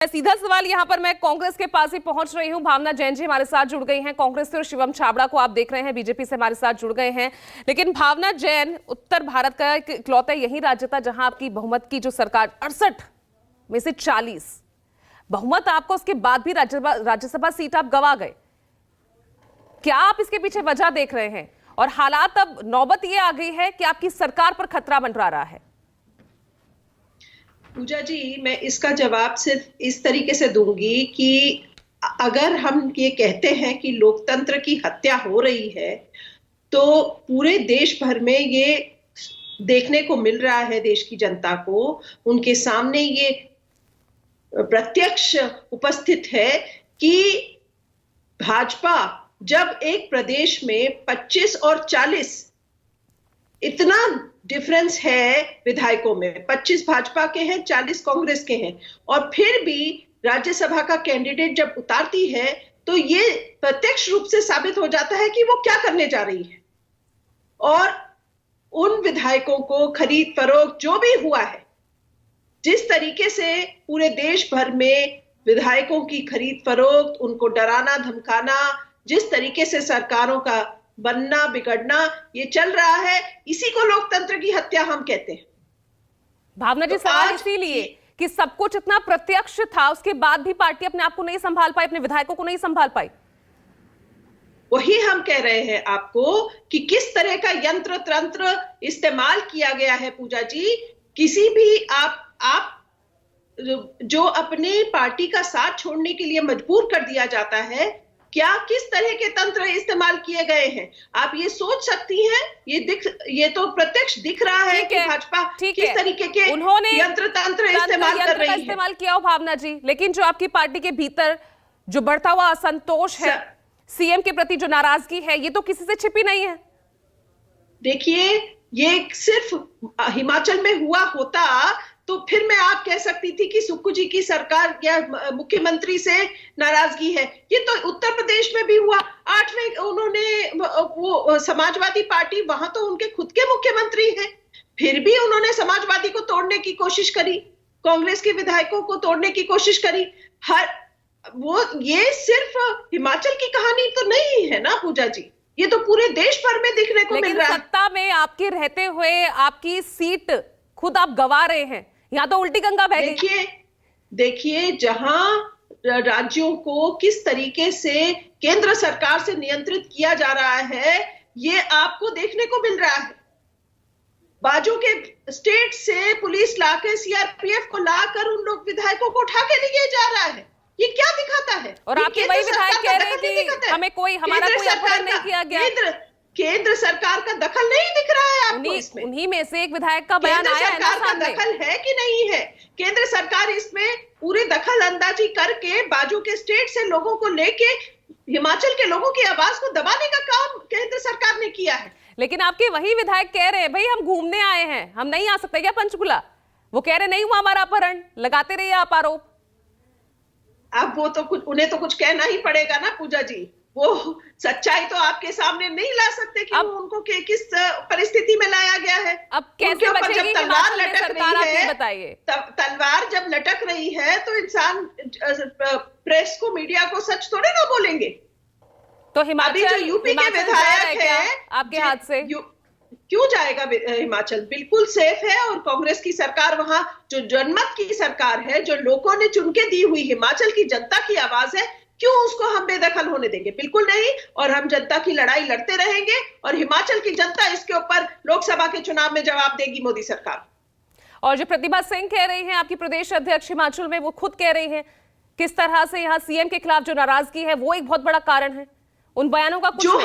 सीधा सवाल यहां पर मैं कांग्रेस के पास ही पहुंच रही हूं। भावना जैन जी हमारे साथ जुड़ गई हैं कांग्रेस से, और शिवम छाबड़ा को आप देख रहे हैं बीजेपी से हमारे साथ जुड़ गए हैं। लेकिन भावना जैन, उत्तर भारत का इकलौता यही राज्य था जहां आपकी बहुमत की जो सरकार 68 में से 40 बहुमत आपको, उसके बाद भी राज्यसभा सीट आप गंवा गए। क्या आप इसके पीछे वजह देख रहे हैं? और हालात अब नौबत ये आ गई है कि आपकी सरकार पर खतरा मंडरा रहा है। पूजा जी, मैं इसका जवाब सिर्फ इस तरीके से दूंगी कि अगर हम ये कहते हैं कि लोकतंत्र की हत्या हो रही है, तो पूरे देश भर में ये देखने को मिल रहा है। देश की जनता को उनके सामने ये प्रत्यक्ष उपस्थित है कि भाजपा जब एक प्रदेश में 25 और 40 इतना डिफरेंस है विधायकों में, 25 भाजपा के हैं, 40 कांग्रेस के हैं, और फिर भी राज्यसभा का कैंडिडेट जब उतारती है तो ये प्रत्यक्ष रूप से साबित हो जाता है कि वो क्या करने जा रही है। और उन विधायकों को खरीद फरोख्त जो भी हुआ है, जिस तरीके से पूरे देश भर में विधायकों की खरीद फरोख्त, उनको डराना धमकाना, जिस तरीके से सरकारों का बनना बिगड़ना ये चल रहा है, इसी को लोकतंत्र की हत्या हम कहते हैं। भावना जी, सवाल इसीलिए कि सब कुछ इतना प्रत्यक्ष था, उसके बाद भी पार्टी अपने आप को नहीं संभाल पाई, अपने विधायकों को नहीं संभाल पाई। वही हम कह रहे हैं आपको कि किस तरह का यंत्र तंत्र इस्तेमाल किया गया है। पूजा जी, किसी भी आप जो अपने पार्टी का साथ छोड़ने के लिए मजबूर कर दिया जाता है, क्या किस तरह के तंत्र इस्तेमाल किए गए हैं आप ये सोच सकती हैं। ये तो प्रत्यक्ष दिख रहा है कि भाजपा किस तरीके के उन्होंने यंत्र तंत्र इस्तेमाल कर रही है। इस्तेमाल किया हो भावना जी, लेकिन जो आपकी पार्टी के भीतर जो बढ़ता हुआ असंतोष है, सीएम के प्रति जो नाराजगी है, ये तो किसी से छिपी नहीं है। देखिए, ये सिर्फ हिमाचल में हुआ होता तो फिर मैं आप कह सकती थी कि सुक्खू जी की सरकार या मुख्यमंत्री से नाराजगी है। ये तो उत्तर प्रदेश में भी हुआ। 8वें उन्होंने वो समाजवादी पार्टी, वहां तो उनके खुद के मुख्यमंत्री हैं, फिर भी उन्होंने समाजवादी को तोड़ने की कोशिश करी, कांग्रेस के विधायकों को तोड़ने की कोशिश करी। ये सिर्फ हिमाचल की कहानी तो नहीं है ना पूजा जी, ये तो पूरे देश भर में दिखने को मिल रहा है। सत्ता में आपके रहते हुए आपकी सीट खुद आप गंवा रहे हैं, यहाँ तो उल्टी गंगा बह गई। देखिए, जहां राज्यों को किस तरीके से केंद्र सरकार से नियंत्रित किया जा रहा है, ये आपको देखने को मिल रहा है। बाजू के स्टेट से पुलिस लाके, सीआरपीएफ को लाकर उन लोग विधायकों को उठा के लिए जा रहा है। ये क्या दिखाता है? और आपके वही विधायक कह रहे हैं कि हमें हमारा कोई अपहरण नहीं किया गया। केंद्र सरकार का दखल नहीं दिख रहा है आपको इसमें। उन्हीं में से एक विधायक का बयान आया है ना, सरकार का दखल है कि नहीं है? केंद्र सरकार इसमें पूरी दखल अंदाजी करके बाजू के स्टेट से लोगों को लेके हिमाचल के लोगों की आवाज को दबाने का काम केंद्र सरकार ने किया है। लेकिन आपके वही विधायक कह रहे हैं, भाई हम घूमने आए हैं, हम नहीं आ सकते क्या पंचकुला? वो कह रहे नहीं हुआ हमारा अपहरण, लगाते रहिए आप आरोप। अब वो तो उन्हें तो कुछ कहना ही पड़ेगा ना पूजा जी, वो सच्चाई तो आपके सामने नहीं ला सकते कि वो उनको किस परिस्थिति में लाया गया है। अब कैसे बचेगी तलवार लटक रही है, बताइए। तलवार जब लटक रही है तो इंसान प्रेस को, मीडिया को सच थोड़े ना बोलेंगे। तो हिमाचल, जो यूपी के विधायक है आपके हाथ से क्यों जाएगा हिमाचल? बिल्कुल सेफ है। और कांग्रेस की सरकार वहां, जो जनमत की सरकार है, जो लोगों ने चुन के दी हुई हिमाचल की जनता की आवाज है, क्यों उसको हम बेदखल होने देंगे? बिल्कुल नहीं। और हम जनता की लड़ाई लड़ते रहेंगे, और हिमाचल की जनता इसके ऊपर लोकसभा के चुनाव में जवाब देगी मोदी सरकार। और जो प्रतिभा सिंह कह रही हैं, आपकी प्रदेश अध्यक्ष हिमाचल में, वो खुद कह रही हैं किस तरह से यहाँ सीएम के खिलाफ जो नाराजगी है वो एक बहुत बड़ा कारण है। उन बयानों का कुछ जो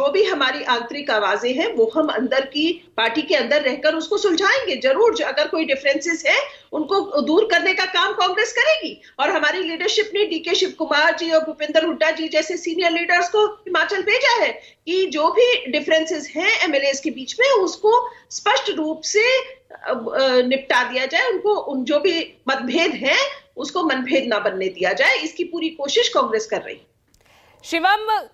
भी हमारी आंतरिक आवाजें हैं, वो हम अंदर की पार्टी के अंदर रहकर उसको सुलझाएंगे जरूर। जो अगर कोई डिफरेंसेस है उनको दूर करने का काम कांग्रेस करेगी। और हमारी लीडरशिप ने डीके शिव कुमार जी और भूपेंद्र हुड्डा जी जैसे सीनियर लीडर्स को हिमाचल भेजा है कि जो भी डिफरेंसेस हैं एमएलएस के बीच में, उसको स्पष्ट रूप से निपटा दिया जाए। उनको जो भी मतभेद हैं उसको मनभेद ना बनने दिया जाए, इसकी पूरी कोशिश कांग्रेस कर रही है। शिवम,